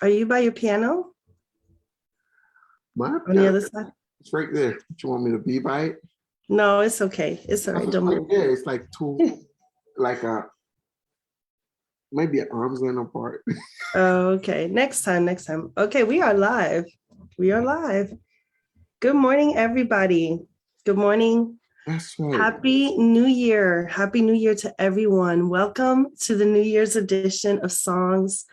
Are you by your piano My on the piano, other side? it's right there. Do you want me to be by it? No, it's okay. It's all right. Don't Right move. there. It's like two, like a maybe an arm's length apart. Okay. Next time. Okay, we are live. We are live. Good morning, everybody. Good morning. That's right. Happy New Year. Happy New Year to everyone. Welcome to the New Year's edition of Songs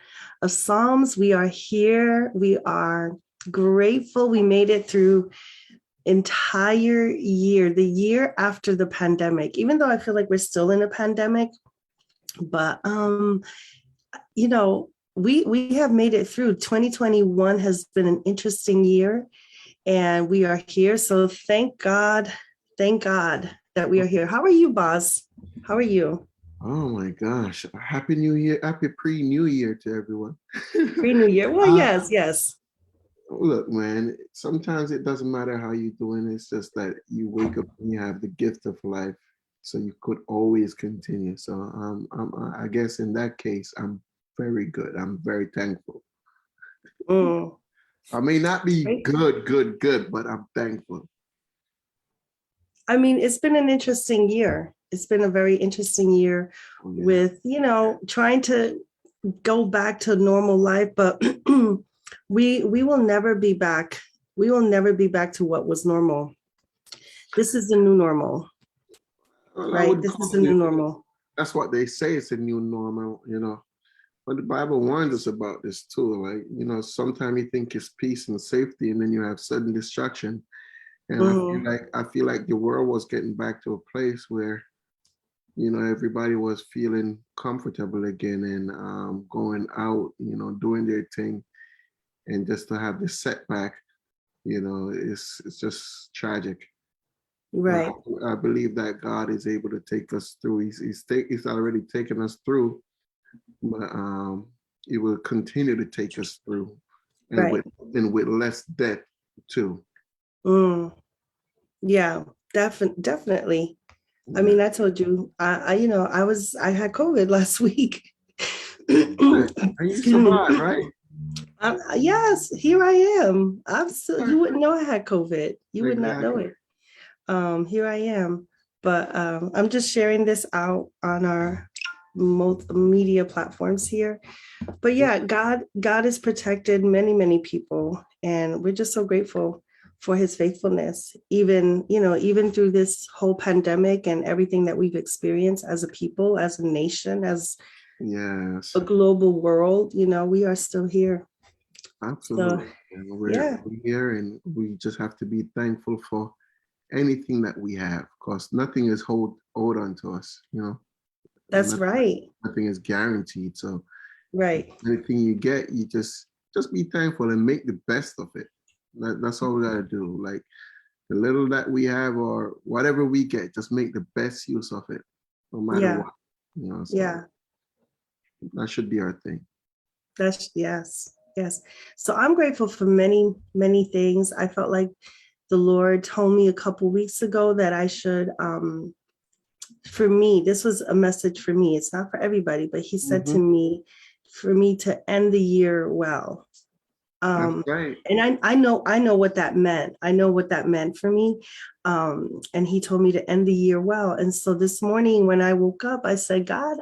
of Psalms. We are here. We are grateful we made it through entire year, the year after the pandemic, even though I feel like we're still in a pandemic, but we have made it through. 2021 has been an interesting year and we are here. So thank God that we are here. How are you, Boz? How are you? Oh my gosh. Happy New Year. Happy pre-New Year to everyone. Pre-New Year. Well, yes. Look, man, sometimes it doesn't matter how you're doing. It's just that you wake up and you have the gift of life. So you could always continue. So I guess in that case, I'm very good. I'm very thankful. I may not be good, but I'm thankful. I mean, it's been an interesting year. It's been a very interesting year with, trying to go back to normal life, but we will never be back. We will never be back to what was normal. This is the new normal, right? This is the new normal. That's what they say. It's a new normal, But the Bible warns us about this too. Like, sometimes you think it's peace and safety, and then you have sudden destruction. And I feel like the world was getting back to a place where, everybody was feeling comfortable again and going out, doing their thing. And just to have this setback, it's just tragic. Right. I believe that God is able to take us through. He's already taken us through, but He will continue to take us through, and with less death too. Yeah, definitely. Yeah. I mean, I told you, I had COVID last week. And you survived, right? Yes, here I am. You wouldn't know I had COVID. You would not know it. Here I am, but I'm just sharing this out on our media platforms here. But yeah, God has protected many people, and we're just so grateful for His faithfulness, even through this whole pandemic and everything that we've experienced as a people, as a nation, as a global world. We are still here. Absolutely. So, we're here, and we just have to be thankful for anything that we have, because nothing is hold on to us, That's right. Nothing is guaranteed. So anything you get, you just be thankful and make the best of it. That's all we gotta do. Like the little that we have or whatever we get, just make the best use of it, no matter what. So that should be our thing. That's yes. So I'm grateful for many things. I felt like the Lord told me a couple weeks ago that I should, for me, this was a message for me. It's not for everybody, but He said to me, for me to end the year well. That's right. And I know what that meant. I know what that meant for me. And He told me to end the year well. And so this morning when I woke up, I said, God,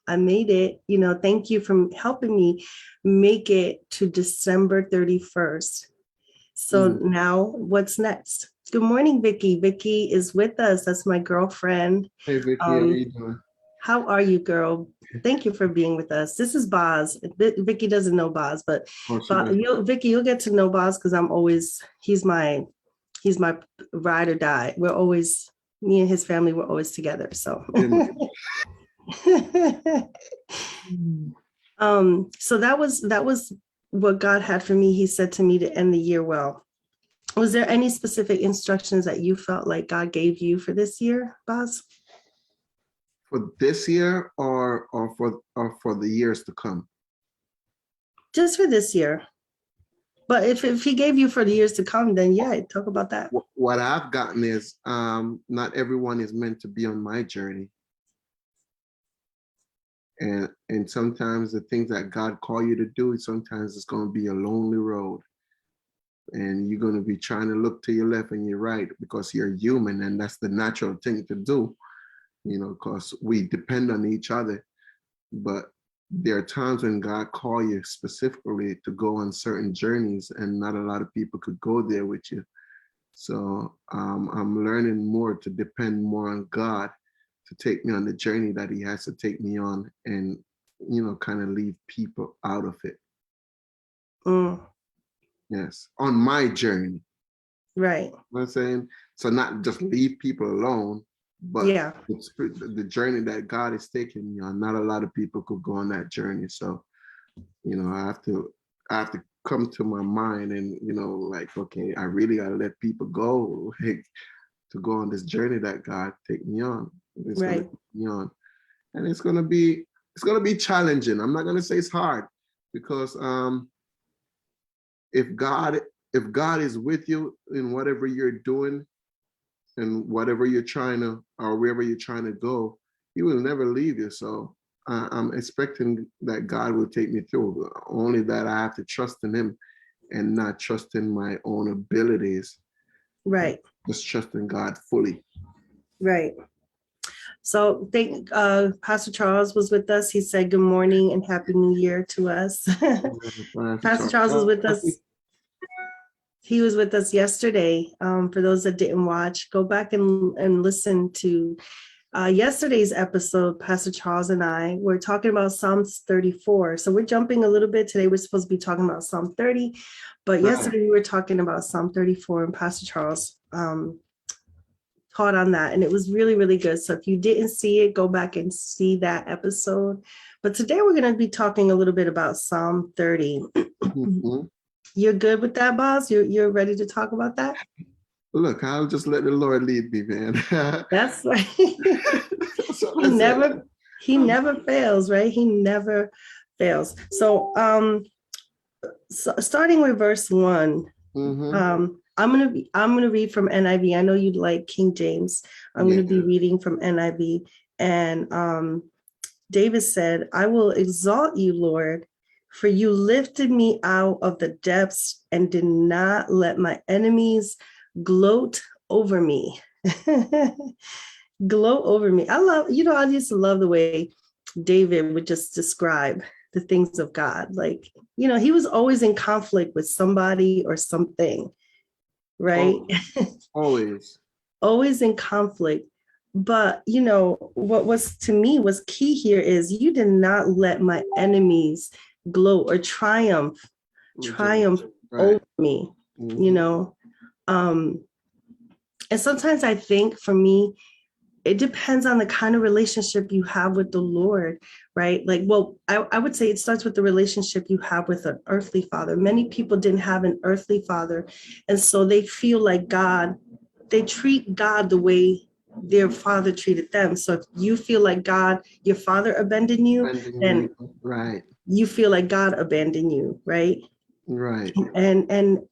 I made it. Thank you for helping me make it to December 31st. So now what's next? Good morning, Vicky. Vicky is with us. That's my girlfriend. Hey, Vicky, how are you doing? How are you, girl? Thank you for being with us. This is Boz. Vicky doesn't know Boz, but Vicky, you'll get to know Boz because he's my ride or die. We're always, me and his family, we're always together. So. So that was what God had for me. He said to me to end the year well. Was there any specific instructions that you felt like God gave you for this year, Boz? For this year or for the years to come? Just for this year. But if He gave you for the years to come, then talk about that. What I've gotten is not everyone is meant to be on my journey. And sometimes the things that God call you to do, sometimes it's going to be a lonely road, and you're going to be trying to look to your left and your right because you're human, and that's the natural thing to do, because we depend on each other. But there are times when God call you specifically to go on certain journeys, and not a lot of people could go there with you. So I'm learning more to depend more on God to take me on the journey that He has to take me on, and kind of leave people out of it. Yes, on my journey. Right. You know what I'm saying? So not just leave people alone, but the journey that God is taking me on. Not a lot of people could go on that journey. So, I have to come to my mind and, like, okay, I really gotta let people go to go on this journey that God take me on. It's gonna take me on. And it's gonna be challenging. I'm not gonna say it's hard, because if God is with you in whatever you're doing and whatever you're trying to, or wherever you're trying to go, He will never leave you. So I'm expecting that God will take me through. Only that I have to trust in Him and not trust in my own abilities. Right. Just trust in God fully. Right. So Pastor Charles was with us. He said good morning and Happy New Year to us. Pastor Charles was with us. He was with us yesterday. For those that didn't watch, go back and listen to yesterday's episode. Pastor Charles and I were talking about Psalms 34. So we're jumping a little bit. Today we're supposed to be talking about Psalm 30, but yesterday we were talking about Psalm 34, and Pastor Charles taught on that, and it was really, really good. So if you didn't see it, go back and see that episode. But today we're going to be talking a little bit about Psalm 30. Mm-hmm. You're good with that, Boz? You're ready to talk about that? Look, I'll just let the Lord lead me, man. That's right. He never fails, right? He never fails. So, starting with verse 1, I'm gonna read from NIV. I know you'd like King James. I'm gonna be reading from NIV. And David said, "I will exalt you, Lord, for you lifted me out of the depths and did not let my enemies gloat over me." Gloat over me. I just love the way David would just describe the things of God. Like, he was always in conflict with somebody or something, right? Always. Always in conflict. But, what was to me was key here is you did not let my enemies gloat or triumph over me, and sometimes I think for me, it depends on the kind of relationship you have with the Lord, right? Like, well, I would say it starts with the relationship you have with an earthly father. Many people didn't have an earthly father, and so they feel like they treat God the way their father treated them. So if you feel like your father abandoned you, then you feel like God abandoned you, right? Right. And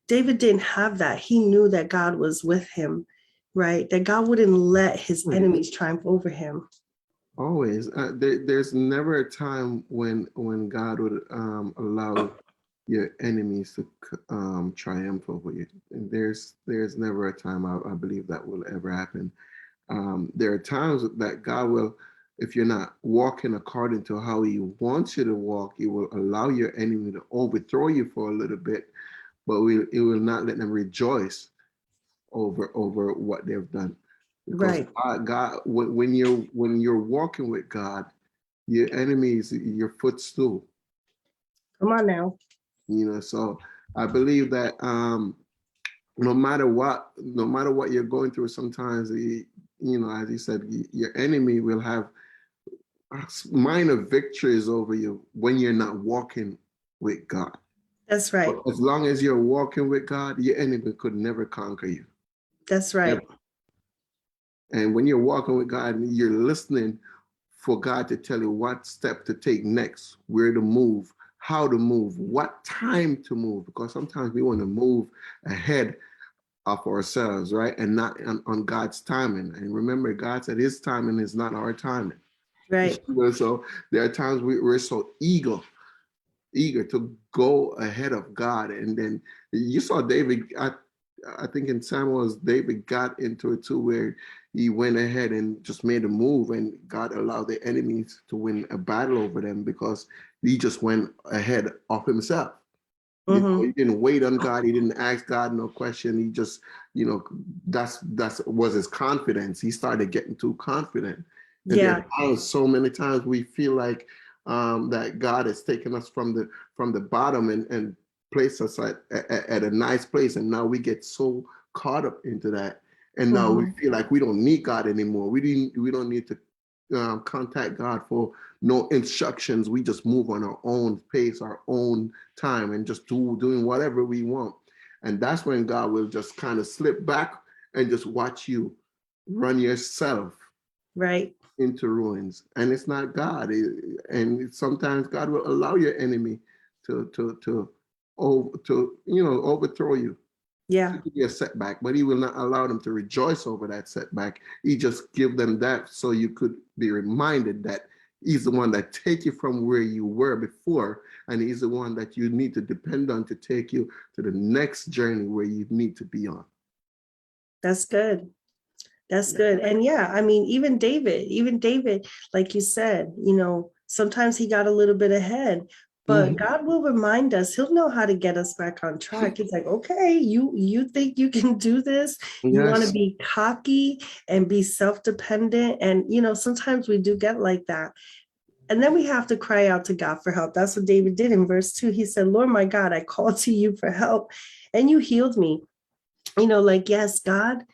David didn't have that. He knew that God was with him, right? That God wouldn't let his enemies triumph over him. Always. There's never a time when God would allow your enemies to triumph over you. And there's never a time I believe that will ever happen. There are times that God will, if you're not walking according to how He wants you to walk, He will allow your enemy to overthrow you for a little bit, but He will not let them rejoice over what they've done. Because God, when you're walking with God, your enemy is your footstool. Come on now. So I believe that no matter what you're going through, sometimes as you said, your enemy will have minor victories over you when you're not walking with God. That's right. But as long as you're walking with God, your enemy could never conquer you. That's right. Never. And when you're walking with God, you're listening for God to tell you what step to take next, where to move, how to move, what time to move, because sometimes we want to move ahead of ourselves, right? And not on God's timing. And remember, God said His timing is not our timing. Right. So there are times we're so eager to go ahead of God. And then you saw David, I think in Samuel's, David got into it too, where he went ahead and just made a move, and God allowed the enemies to win a battle over them because he just went ahead of himself. You know, he didn't wait on God. He didn't ask God no question. He just, that's was his confidence. He started getting too confident. And there are so many times we feel like that God has taken us from the bottom and placed us at a nice place, and now we get so caught up into that, and now we feel like we don't need God anymore. We don't need to contact God for no instructions. We just move on our own pace, our own time, and just doing whatever we want. And that's when God will just kind of slip back and just watch you run yourself into ruins. And it's not God. And sometimes God will allow your enemy to overthrow you. Yeah. To give you a setback, but he will not allow them to rejoice over that setback. He just give them that so you could be reminded that he's the one that take you from where you were before, and he's the one that you need to depend on to take you to the next journey where you need to be on. That's good. That's good. And yeah, I mean, even David, like you said, sometimes he got a little bit ahead, but God will remind us. He'll know how to get us back on track. It's like, okay, you think you can do this? You want to be cocky and be self-dependent. And, sometimes we do get like that. And then we have to cry out to God for help. That's what David did in verse 2. He said, Lord, my God, I called to you for help and you healed me. Yes, God,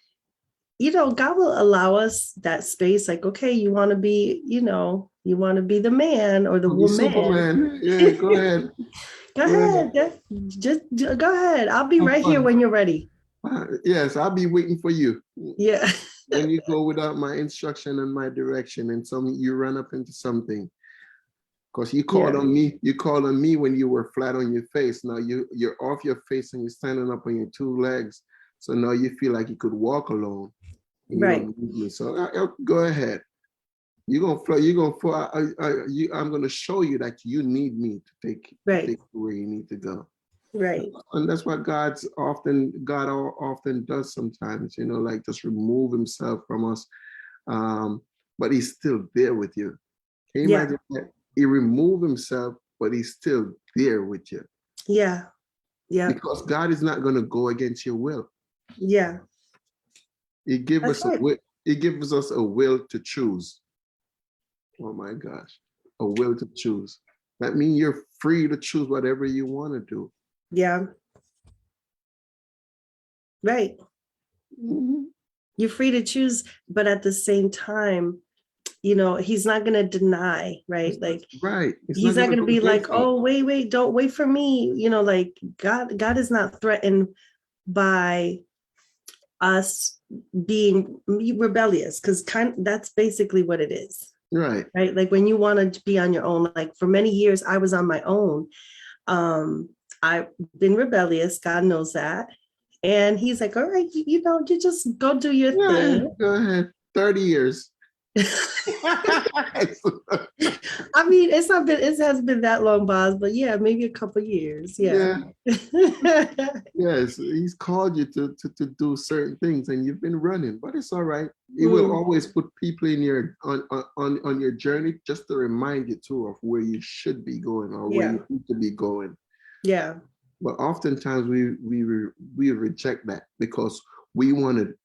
God will allow us that space. Like, okay, you want to be the man or the woman. Superman. Yeah, go ahead. Go ahead. Just go ahead. I'll be right here when you're ready. Yes, I'll be waiting for you. Yeah. When you go without my instruction and my direction, and you run up into something. Because you called on me when you were flat on your face. Now you're off your face and you're standing up on your two legs. So now you feel like you could walk alone. Right. So go ahead. You're gonna fly. I'm gonna show you that you need me to take you where you need to go. Right. And that's what God often does sometimes. Like just remove himself from us, but he's still there with you. Can you imagine that? He removed himself, but he's still there with you. Yeah. Yeah. Because God is not going to go against your will. Yeah. He gives us a will. He gives us a will to choose. Oh my gosh, a will to choose. That means you're free to choose whatever you want to do. Yeah. Right. You're free to choose, but at the same time, he's not going to deny, right? Like, he's not going to be like, oh, wait, don't wait for me. Like God is not threatened by us being rebellious, because that's basically what it is. Right. Like when you want to be on your own, like for many years, I was on my own. I've been rebellious. God knows that. And he's like, all right, you just go do your thing. Go ahead. 30 years. I mean, it hasn't been that long, Boz, but yeah, maybe a couple years. Yeah. Yes, he's called you to do certain things and you've been running, but it's all right. He will always put people in on your journey just to remind you too of where you should be going or where you need to be going. Yeah. But oftentimes we reject that because we want to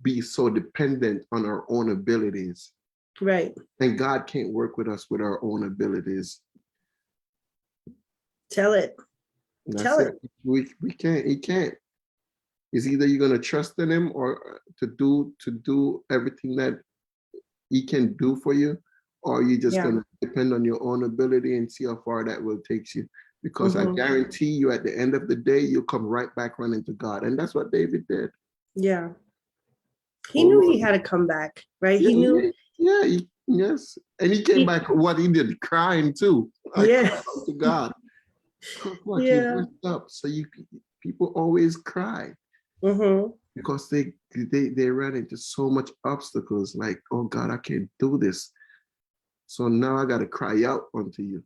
be so dependent on our own abilities. Right. And God can't work with us with our own abilities. Tell it. Tell it. We can't. He can't. It's either you're gonna trust in him or to do everything that he can do for you, or you're just gonna depend on your own ability and see how far that will take you. Because I guarantee you, at the end of the day, you'll come right back running to God, and that's what David did. Yeah. He knew he had to come back, right? He knew. Yeah. Yes, and he came back. What he did, crying too. To God. You messed up. So people always cry because they run into so much obstacles. Like, oh God, I can't do this. So now I got to cry out unto you.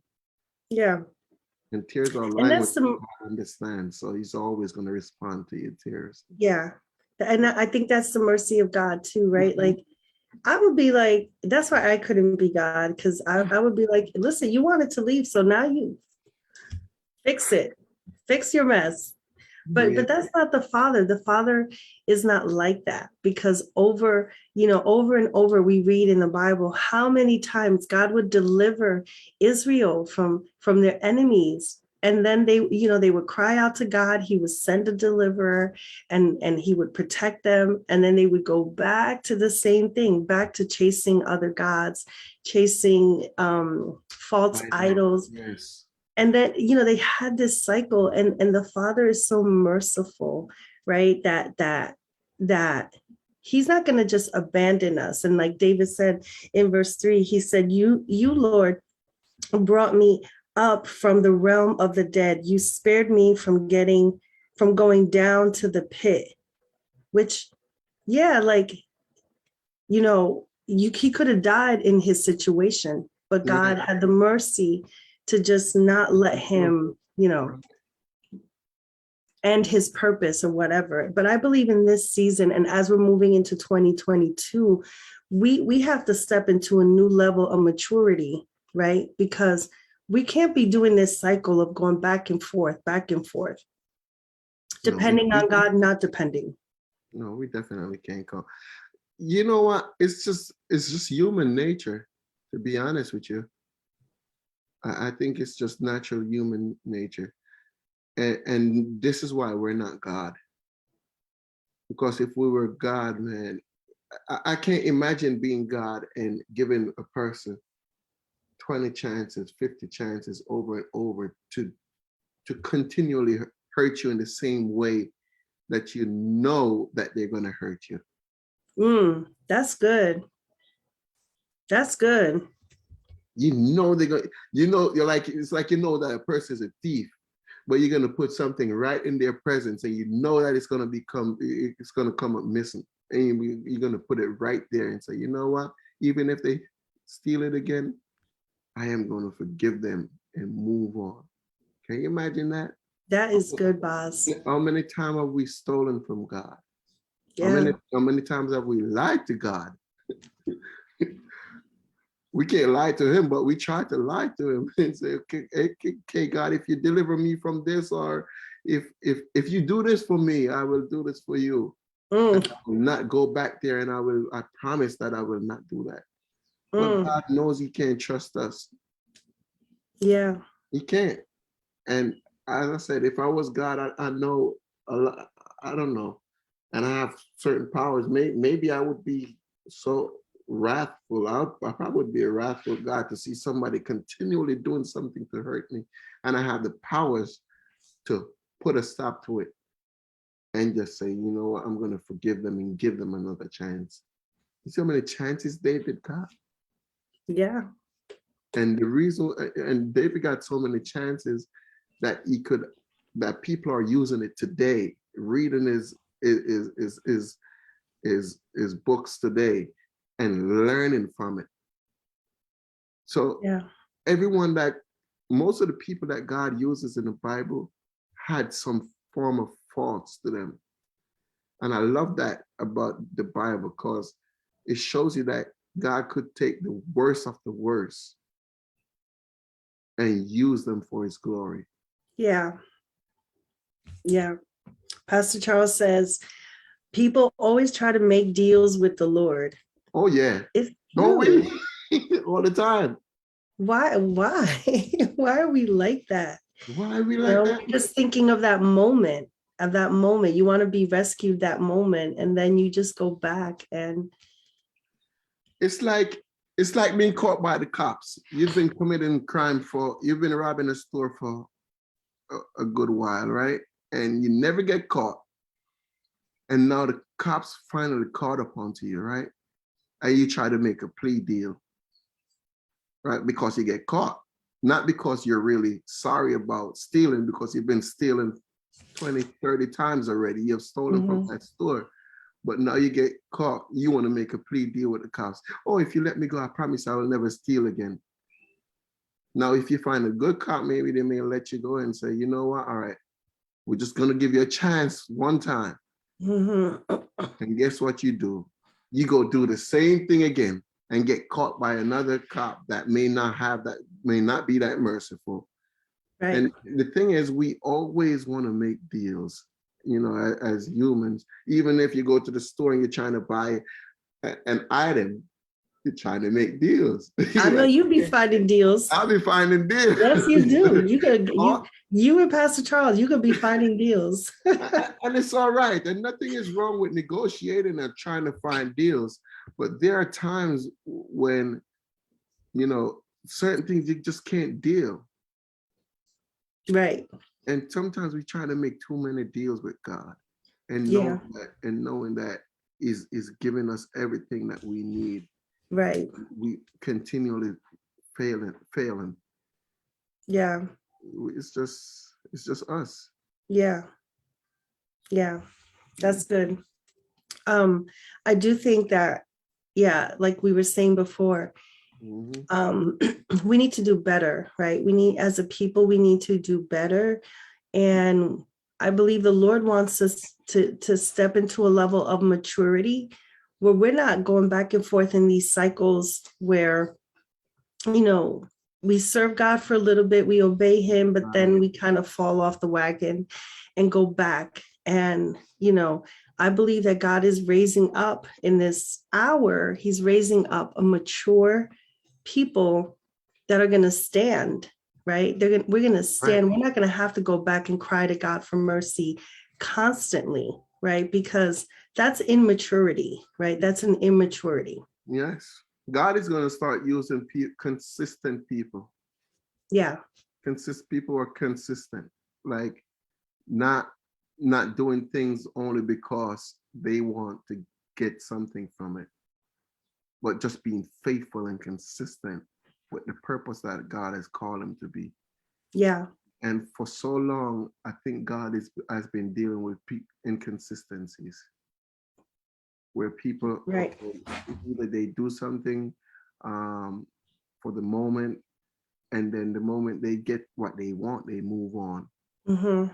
Yeah. And tears are And language that's the, I understand. So he's always going to respond to your tears. yeah. And I think that's the mercy of God too, right? Like I would be like, that's why I couldn't be God, because I would be like, listen, you wanted to leave, so now you fix it, fix your mess. But that's not the Father. The Father is not like that, because over and over we read in the Bible how many times God would deliver Israel from their enemies. And then they would cry out to God. He would send a deliverer, and he would protect them. And then they would go back to the same thing, back to chasing other gods, chasing false idols. Yes. And then they had this cycle, and the Father is so merciful, right, that he's not going to just abandon us. And like David said in verse 3, he said, you Lord brought me up from the realm of the dead. You spared me from going down to the pit. Which, yeah, like, he could have died in his situation, but God had the mercy to just not let him, end his purpose or whatever. But I believe in this season, and as we're moving into 2022, we have to step into a new level of maturity, right? Because we can't be doing this cycle of going back and forth, depending on God, not depending. No, we definitely can't go. You know what? It's just human nature, to be honest with you. I think it's just natural human nature. And this is why we're not God. Because if we were God, man, I can't imagine being God and giving a person 20 chances, 50 chances over and over to continually hurt you in the same way that you know that they're going to hurt you. That's good. That's good. You know they're going. You're like, it's like that a person is a thief, but you're going to put something right in their presence, and you know that it's going to come up missing, and you're going to put it right there and say, you know what? Even if they steal it again, I am going to forgive them and move on. Can you imagine that? That is good, Boz. How many times have we stolen from God? Yeah. How many times have we lied to God? We can't lie to him, but we try to lie to him and say, okay, God, if you deliver me from this, or if you do this for me, I will do this for you. And I will not go back there, and I promise that I will not do that. But God knows he can't trust us. Yeah. He can't. And as I said, if I was God, I know a lot, I don't know. And I have certain powers. Maybe I would be so wrathful. I probably would be a wrathful God to see somebody continually doing something to hurt me. And I have the powers to put a stop to it and just say, you know what, I'm going to forgive them and give them another chance. You see how many chances David got? Yeah. And the reason, and David got so many chances that that people are using it today, reading his books today and learning from it. So most of the people that God uses in the Bible had some form of faults to them. And I love that about the Bible, because it shows you that God could take the worst of the worst and use them for his glory. Yeah. Yeah. Pastor Charles says, people always try to make deals with the Lord. Oh, yeah. Don't we? All the time. Why? Why are we like that? Why are we like that? We're just thinking of that moment. You want to be rescued that moment, and then you just go back and it's like being caught by the cops. You've been committing crime you've been robbing a store for a good while, right? And you never get caught. And now the cops finally caught upon to you, right? And you try to make a plea deal, right? Because you get caught. Not because you're really sorry about stealing, because you've been stealing 20, 30 times already. You've stolen from that store. But now you get caught. You want to make a plea deal with the cops. Oh, if you let me go, I promise I will never steal again. Now, if you find a good cop, maybe they may let you go and say, you know what? All right, we're just going to give you a chance one time. Mm-hmm. And guess what you do? You go do the same thing again and get caught by another cop that may not be that merciful. Right. And the thing is, we always want to make deals, as humans. Even if you go to the store and you're trying to buy an item, you're trying to make deals. I know like, you be finding deals. I'll be finding deals. Yes, you do. You and Pastor Charles, you could be finding deals. And it's all right. And nothing is wrong with negotiating and trying to find deals. But there are times when, certain things you just can't deal. Right. And sometimes we try to make too many deals with God, and knowing that is giving us everything that we need. Right. We continually failing. Yeah. It's just us. Yeah. Yeah. That's good. I do think that, like we were saying before, we need to do better, right? As a people, we need to do better. And I believe the Lord wants us to step into a level of maturity where we're not going back and forth in these cycles where, we serve God for a little bit, we obey him, but then we kind of fall off the wagon and go back. And, I believe that God is raising up in this hour, he's raising up a mature people that are going to stand, right? We're going to stand. Right. We're not going to have to go back and cry to God for mercy constantly, right? Because that's immaturity, right? That's an immaturity. Yes. God is going to start using consistent people. Yeah. People are consistent, like not doing things only because they want to get something from it, but just being faithful and consistent with the purpose that God has called them to be. Yeah. And for so long, I think God has been dealing with inconsistencies, where people, right, either they do something for the moment, and then the moment they get what they want, they move on. Mm-hmm.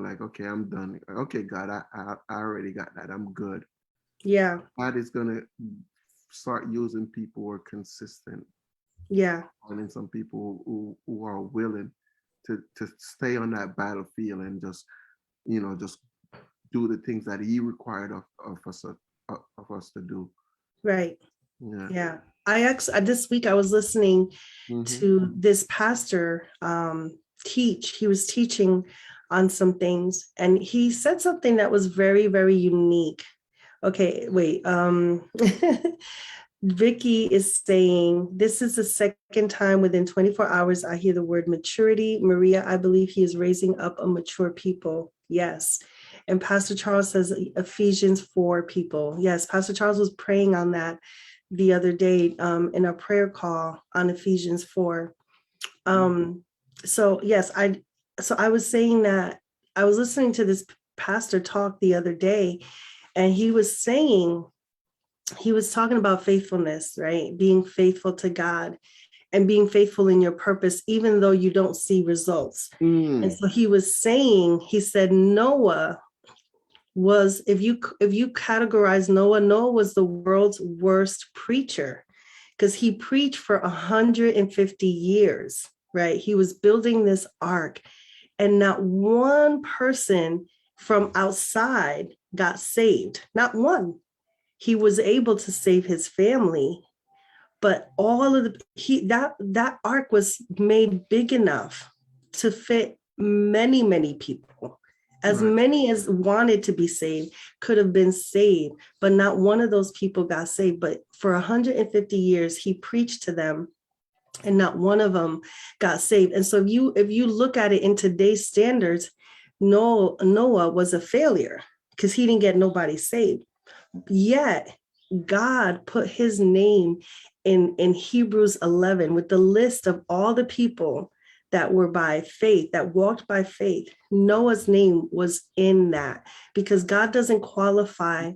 Like, okay, I'm done. Okay, God, I already got that. I'm good. Yeah. God is gonna start using people who are consistent. Yeah. Finding some people who are willing to stay on that battlefield and just do the things that he required of us to do. Right. Yeah. This week I was listening to this pastor teach. He was teaching on some things, and he said something that was very, very unique. Okay, wait. Vicky is saying, this is the second time within 24 hours I hear the word maturity. Maria, I believe he is raising up a mature people. Yes. And Pastor Charles says Ephesians 4 people. Yes, Pastor Charles was praying on that the other day in a prayer call on Ephesians 4. So yes, I was saying that I was listening to this pastor talk the other day, and he was talking about faithfulness, right? Being faithful to God and being faithful in your purpose, even though you don't see results. And so he said Noah was, if you categorize Noah was the world's worst preacher, because he preached for 150 years, right? He was building this ark, and not one person from outside got saved, not one. He was able to save his family, but all of that ark was made big enough to fit many, many people. As many as wanted to be saved could have been saved, but not one of those people got saved. But for 150 years, he preached to them, and not one of them got saved. And so if you look at it in today's standards, Noah was a failure because he didn't get nobody saved. Yet God put his name in Hebrews 11 with the list of all the people that were by faith, that walked by faith. Noah's name was in that because God doesn't qualify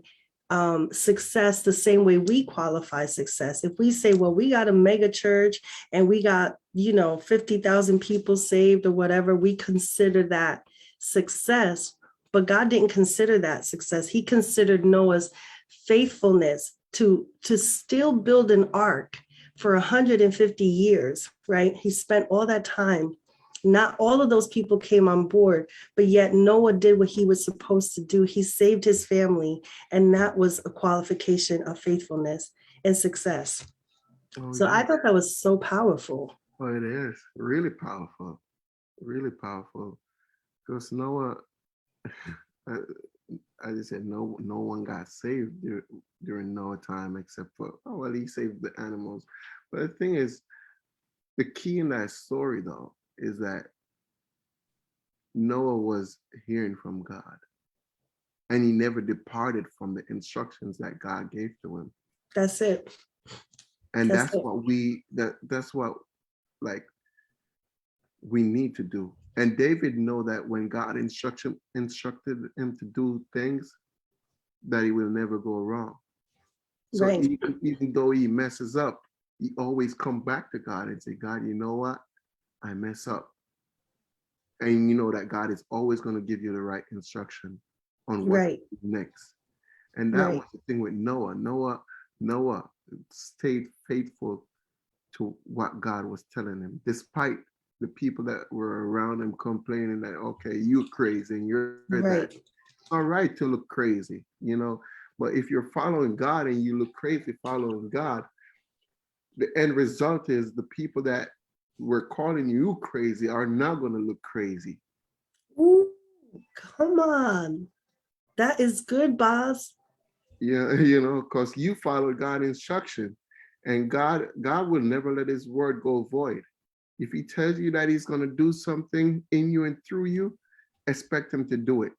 success the same way we qualify success. If we say, well, we got a mega church and we got, 50,000 people saved or whatever, we consider that success. But God didn't consider that success. He considered Noah's faithfulness to still build an ark for 150 years, right? He spent all that time. Not all of those people came on board, but yet Noah did what he was supposed to do. He saved his family, and that was a qualification of faithfulness and success. Oh, So yeah. I thought that was so powerful. Oh, it is really powerful, really powerful. Because Noah, I just said, no one got saved during Noah time except for, he saved the animals. But the thing is, the key in that story though is that Noah was hearing from God, and he never departed from the instructions that God gave to him. That's it. And that's what like we need to do. And David know that when God instructed him to do things, that he will never go wrong. So Right. even though he messes up, he always come back to God and say, God, you know what? I mess up. And you know that God is always going to give you the right instruction on what to do next. And that was the thing with Noah. Noah stayed faithful to what God was telling him, despite the people that were around him complaining that, okay, you're crazy and you're that. It's all right to look crazy, but if you're following God and you look crazy following God, the end result is the people that were calling you crazy are not going to look crazy. Ooh, come on. That is good, boss. Yeah, because you followed God's instruction, and God will never let his word go void. If he tells you that he's going to do something in you and through you, expect him to do it.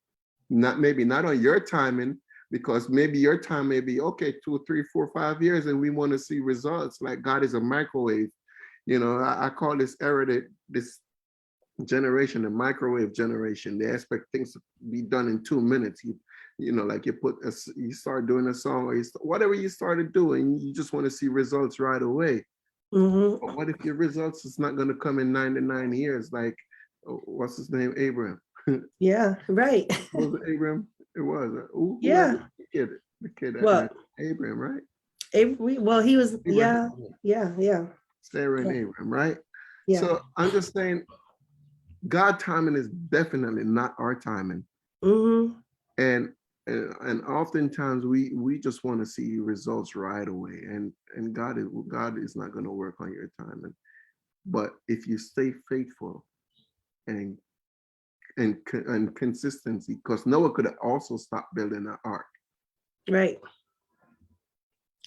Not on your timing, because maybe your time may be, okay, 2, 3, 4, 5 years, and we want to see results. Like God is a microwave. I call this era, this generation, the microwave generation. They expect things to be done in 2 minutes. Like you start doing a song, or whatever you started doing, you just want to see results right away. Mm-hmm. But what if your results is not going to come in 99 years? Like, what's his name? Abraham. Yeah, right. Was it Abraham? It was. Who Yeah. the kid that What? Abraham, right? Well, he was, Abraham. yeah. Sarah and Abraham, right? Yeah. So I'm just saying, God timing is definitely not our timing. Mm-hmm. And oftentimes we just want to see results right away, and God is not going to work on your timing. But if you stay faithful and consistency, because Noah could have also stopped building an ark. Right.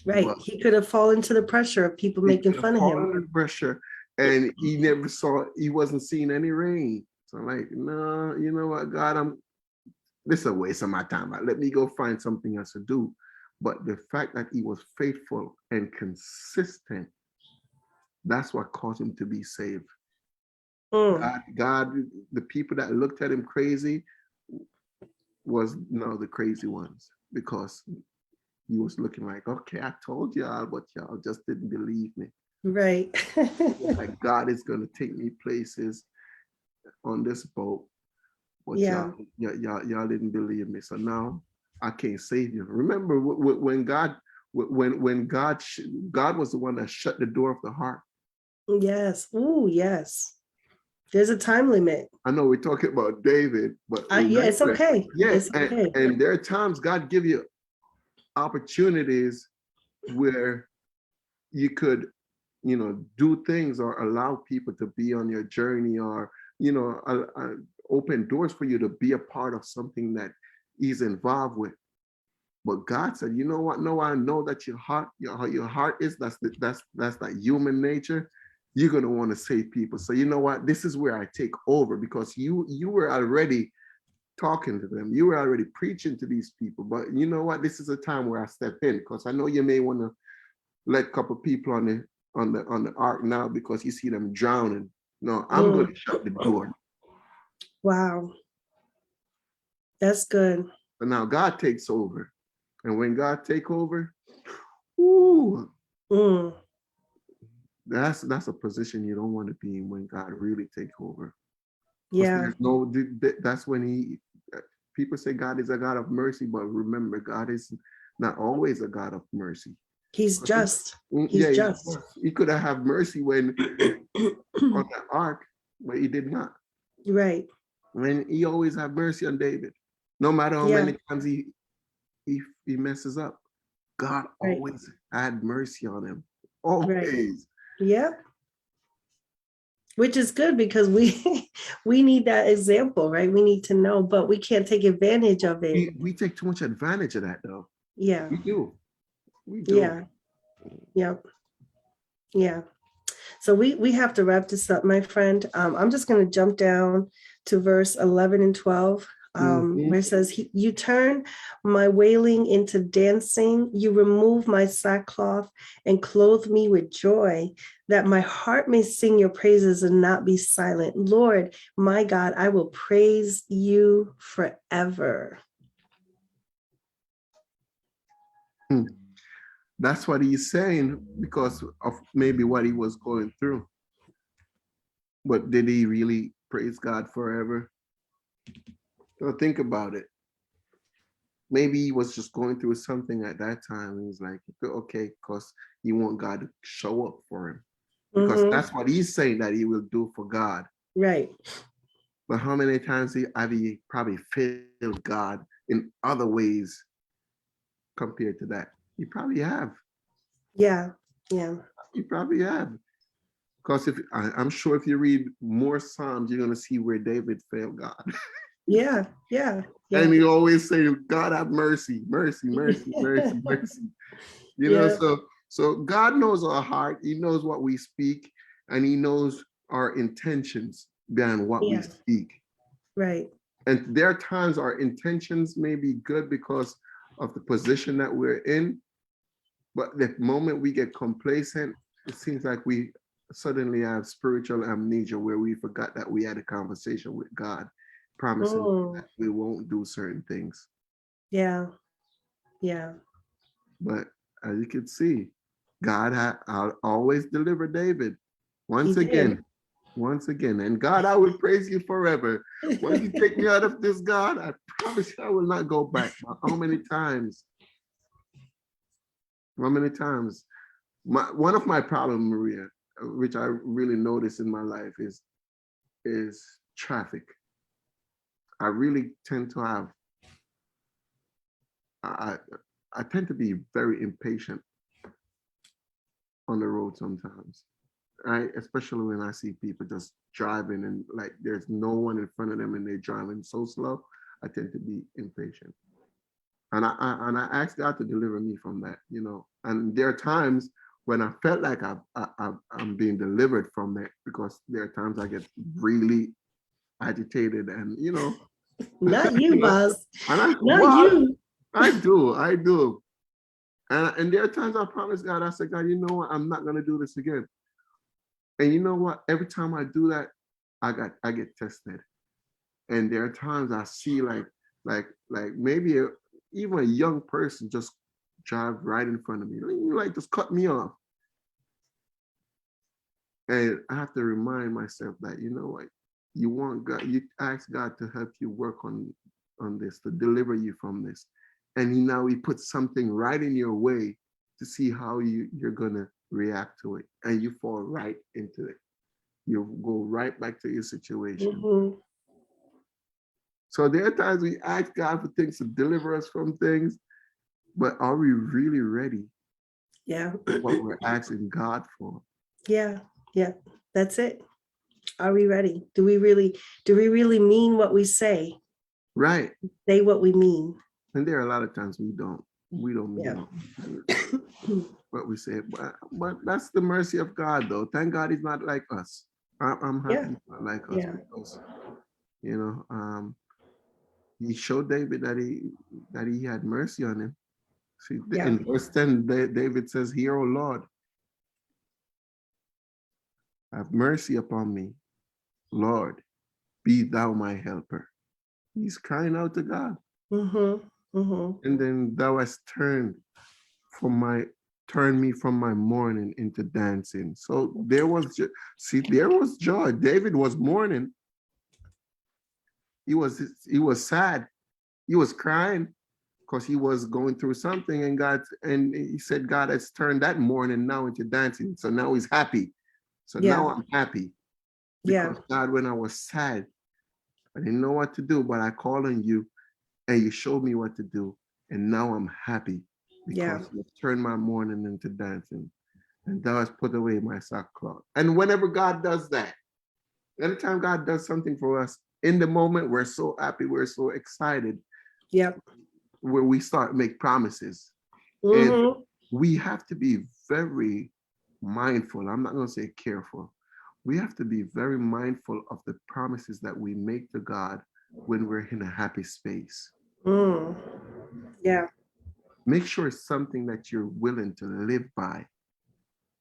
But He could have fallen to the pressure of people making fun of him. Under pressure, and he wasn't seeing any rain. So I'm like, no, you know what, God, this is a waste of my time. Let me go find something else to do. But the fact that he was faithful and consistent, that's what caused him to be saved. God, the people that looked at him crazy was the crazy ones, because he was looking like, okay, I told y'all, but y'all just didn't believe me. Right. Like God is going to take me places on this boat, but y'all didn't believe me. So now I can't save you. Remember when God was the one that shut the door of the heart. Yes. Ooh, yes. There's a time limit. I know we're talking about David, but it's okay. Yeah, it's okay. And there are times God give you opportunities where you could, do things or allow people to be on your journey, or open doors for you to be a part of something that he's involved with. But God said, you know what? No, I know that your heart is that's that human nature. You're gonna want to save people. So you know what? This is where I take over, because you were already talking to them. You were already preaching to these people. But you know what? This is a time where I step in, because I know you may want to let a couple people on the ark now, because you see them drowning. No, I'm going to shut the door. Wow. That's good. But now God takes over. And when God take over, ooh, that's a position you don't want to be in when God really take over. Yeah. That's when people say God is a God of mercy, but remember, God is not always a God of mercy. He's just. Yeah, He's just. he could have mercy when on the ark, but he did not. Right. When he always had mercy on David, no matter how many times he messes up, God always had mercy on him. Always. Right. Yep. Which is good because we need that example, right? We need to know, but we can't take advantage of it. We take too much advantage of that, though. Yeah. We do. Yeah. Yep. Yeah. So we have to wrap this up, my friend. I'm just going to jump down to verse 11 and 12, where it says, you turn my wailing into dancing. You remove my sackcloth and clothe me with joy, that my heart may sing your praises and not be silent. Lord, my God, I will praise you forever. That's what he's saying because of maybe what he was going through. But did he really praise God forever? So think about it. Maybe he was just going through something at that time. He's like, okay, because he want God to show up for him. Because that's what he's saying that he will do for God. Right. But how many times have he probably failed God in other ways compared to that? He probably have. Yeah. Yeah. You probably have. Because I'm sure if you read more Psalms, you're going to see where David failed God. Yeah. Yeah. Yeah. And he always say, God have mercy, mercy, mercy, mercy, mercy. You know, so God knows our heart. He knows what we speak, and he knows our intentions behind what we speak. Right. And there are times our intentions may be good because of the position that we're in. But the moment we get complacent, it seems like we suddenly have spiritual amnesia where we forgot that we had a conversation with God, promising that we won't do certain things. Yeah. Yeah. But as you can see, God had always delivered David once again. And God, I will praise you forever. When you take me out of this, God, I promise you I will not go back. How many times? How many times? One of my problems, Maria, which I really notice in my life is traffic. I really tend to have, I tend to be very impatient on the road sometimes, right? Especially when I see people just driving and like there's no one in front of them and they're driving so slow. I tend to be impatient. And I ask God to deliver me from that, you know. And there are times when I felt like I'm being delivered from it, because there are times I get really agitated and, you know. Not you, boss. And you. I do. And there are times I promise God, I say, God, you know what? I'm not going to do this again. And you know what? Every time I do that, I get tested. And there are times I see like maybe even a young person just drive right in front of me. Like just cut me off. And I have to remind myself that, you know what, you want God, you ask God to help you work on this, to deliver you from this. And he puts something right in your way to see how you're gonna react to it. And you fall right into it. You go right back to your situation. So there are times we ask God for things to deliver us from things, but are we really ready? Yeah. What we're asking God for? Yeah. Yeah. That's it. Are we ready? Do we really mean what we say? Right. Say what we mean. And there are a lot of times we don't mean what we say. But that's the mercy of God, though. Thank God he's not like us. I'm happy he's not like us, because, you know, he showed David that he had mercy on him. See, in verse 10, David says, "Hear, O Lord, have mercy upon me. Lord, be thou my helper. He's crying out to God. And then thou hast turned me from my mourning into dancing. So there was joy. David was mourning. He was sad. He was crying because he was going through something, and he said God has turned that mourning now into dancing. So now he's happy. So now I'm happy because God, when I was sad, I didn't know what to do, but I called on you and you showed me what to do. And now I'm happy because you turned my mourning into dancing. And thou hast put away my sackcloth. And whenever God does that, anytime God does something for us, in the moment, we're so happy, we're so excited. Where we start make promises. And we have to be very mindful. I'm not going to say careful. We have to be very mindful of the promises that we make to God when we're in a happy space. Make sure it's something that you're willing to live by.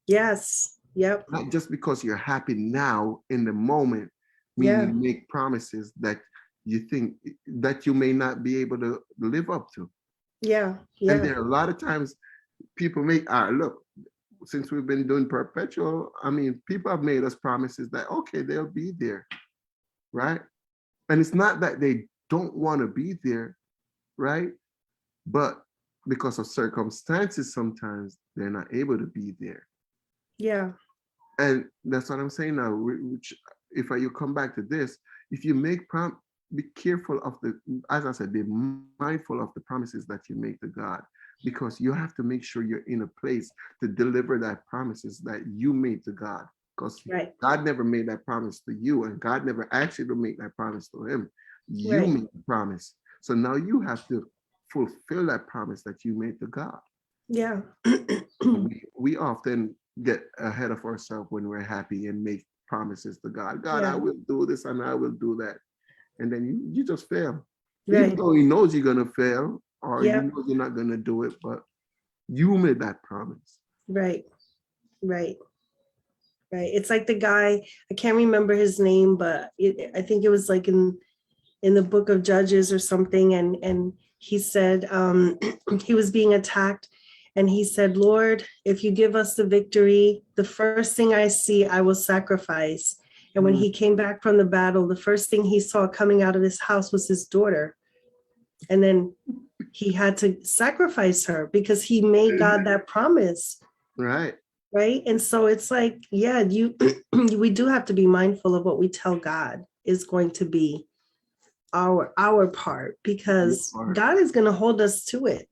Not just because you're happy now in the moment, meaning you make promises that you think that you may not be able to live up to. And there are a lot of times people make, look, since we've been doing perpetual, people have made us promises that, okay, they'll be there, right? And it's not that they don't want to be there, right? But because of circumstances, sometimes they're not able to be there. And that's what I'm saying now. Which, if you come back to this, if you make be careful of as I said, be mindful of the promises that you make to God, because you have to make sure you're in a place to deliver that promises that you made to God. Because God never made that promise to you, and God never asked you to make that promise to him. You made the promise. So now you have to fulfill that promise that you made to God. We often get ahead of ourselves when we're happy and make promises to God. God, I will do this and I will do that. And then you just fail. Even though he knows you're going to fail, or you know you're not going to do it, but you made that promise. Right. It's like the guy, I can't remember his name, but I think it was like in the book of Judges or something. And he said he was being attacked. And he said, Lord, if you give us the victory, the first thing I see, I will sacrifice. And when he came back from the battle, the first thing he saw coming out of his house was his daughter. And then he had to sacrifice her because he made God that promise. Right. And so it's like, we do have to be mindful of what we tell God is going to be our part, because God is going to hold us to it.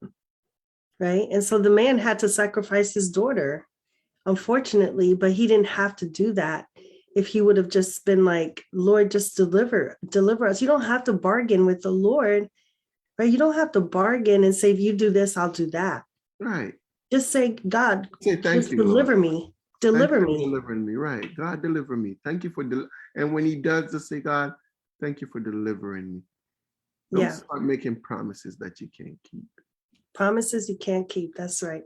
And so the man had to sacrifice his daughter, unfortunately, but he didn't have to do that if he would have just been like, Lord, just deliver us. You don't have to bargain with the Lord, right? You don't have to bargain and say, if you do this, I'll do that. Right. Just say, God, thank you, deliver Lord. me. Deliver me. Delivering me, right? God, deliver me. Thank you for and when he does, just say, God, thank you for delivering me. Don't start making promises that you can't keep. Promises you can't keep. That's right.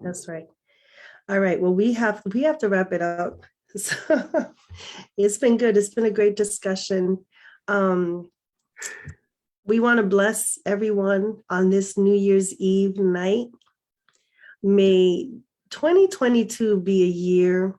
That's right. All right. Well, we have to wrap it up. So, it's been good. It's been a great discussion. We want to bless everyone on this New Year's Eve night. May 2022 be a year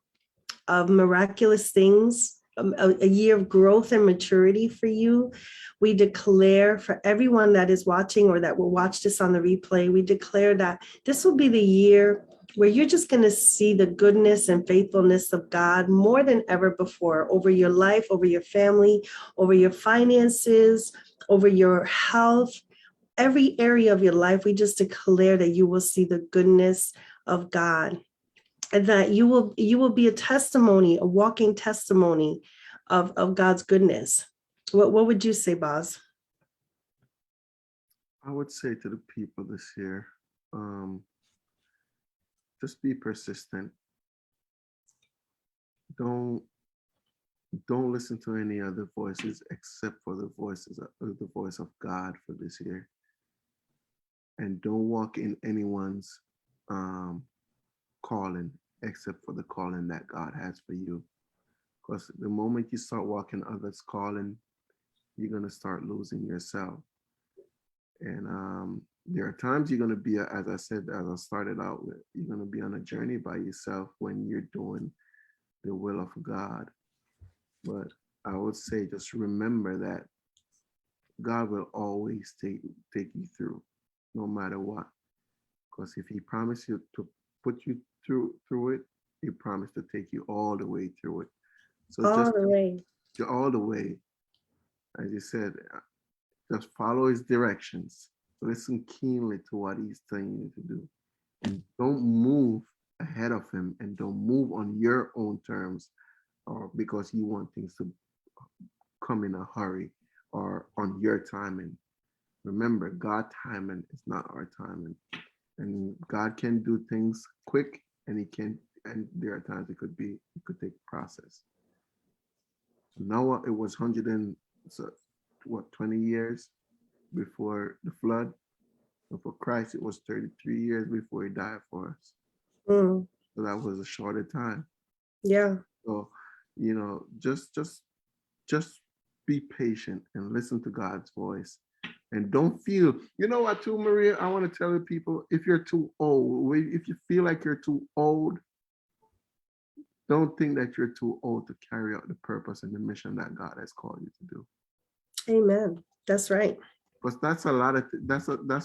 of miraculous things, a year of growth and maturity for you. We declare for everyone that is watching or that will watch this on the replay, we declare that this will be the year where you're just going to see the goodness and faithfulness of God more than ever before over your life, over your family, over your finances, over your health, every area of your life. We just declare that you will see the goodness of God, and that you will be a testimony, a walking testimony of God's goodness. What would you say, Boz? I would say to the people this year, just be persistent. Don't listen to any other voices except for the voice of God for this year. And don't walk in anyone's calling except for the calling that God has for you. Because the moment you start walking others' calling, you're gonna start losing yourself. And there are times you're gonna be, as I said, as I started out with, you're gonna be on a journey by yourself when you're doing the will of God. But I would say just remember that God will always take you through, no matter what. Because if He promised you to put you through it, He promised to take you all the way through it. So all the way. all the way, as you said, just follow His directions. Listen keenly to what He's telling you to do, and don't move ahead of Him, and don't move on your own terms, or because you want things to come in a hurry or on your timing. Remember, God's timing is not our timing. And God can do things quick, and there are times it could take process. Noah, it was 20 years before the flood. And for Christ, it was 33 years before He died for us. Mm. So that was a shorter time. Yeah. So, just be patient and listen to God's voice. And don't feel, you know what, too, Maria, I want to tell you people, if you're too old, if you feel like you're too old, don't think that you're too old to carry out the purpose and the mission that God has called you to do. Amen. That's right. Because that's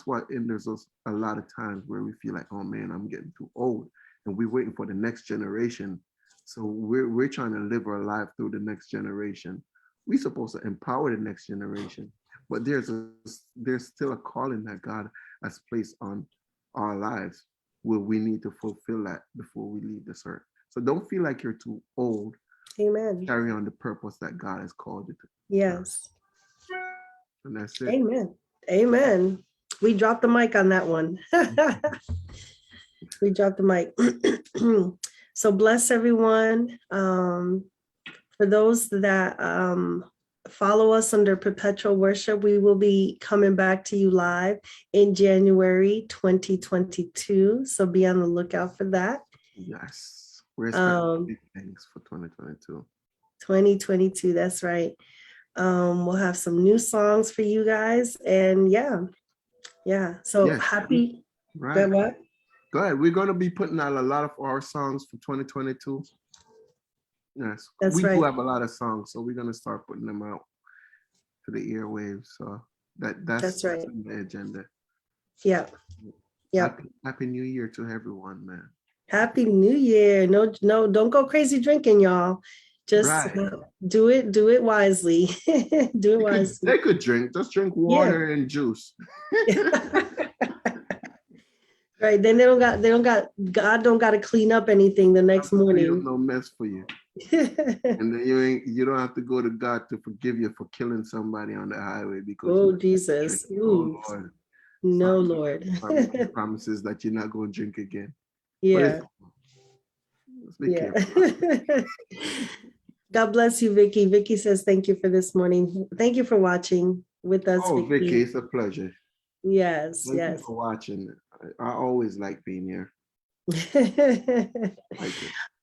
what hinders us a lot of times, where we feel like, oh man, I'm getting too old, and we're waiting for the next generation. So we're trying to live our life through the next generation. We're supposed to empower the next generation, but there's still a calling that God has placed on our lives, where we need to fulfill that before we leave this earth. So don't feel like you're too old. Amen. Carry on the purpose that God has called you to. Yes. And that's it. Amen. Amen. We dropped the mic on that one. We dropped the mic. So bless everyone. For those that follow us under Perpetual Worship, we will be coming back to you live in January 2022. So be on the lookout for that. Yes. We're expecting big things for 2022. 2022, that's right. We'll have some new songs for you guys. And yeah. So yes. happy. Right. What? Go ahead. We're going to be putting out a lot of our songs for 2022. Yes. That's we right. do have a lot of songs, so we're going to start putting them out to the airwaves. So that's right. in the agenda. Yeah. Happy New Year to everyone, man. Happy New Year. No, don't go crazy drinking, y'all. Just do it wisely. Do it wisely. They could drink. Just drink water and juice. Right. Then God don't got to clean up anything the next morning. No mess for you. And then you don't have to go to God to forgive you for killing somebody on the highway because Jesus. Oh Lord. No, Lord. Promises that you're not going to drink again. Yeah. Let's be careful. God bless you, Vicky. Vicky says thank you for this morning. Thank you for watching with us. Oh, Vicky, it's a pleasure. Yes. Thank you for watching. I always like being here.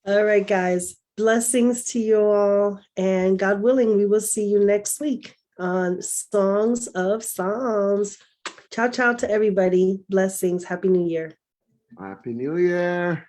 All right, guys. Blessings to you all. And God willing, we will see you next week on Songs of Psalms. Ciao, ciao to everybody. Blessings. Happy New Year. Happy New Year.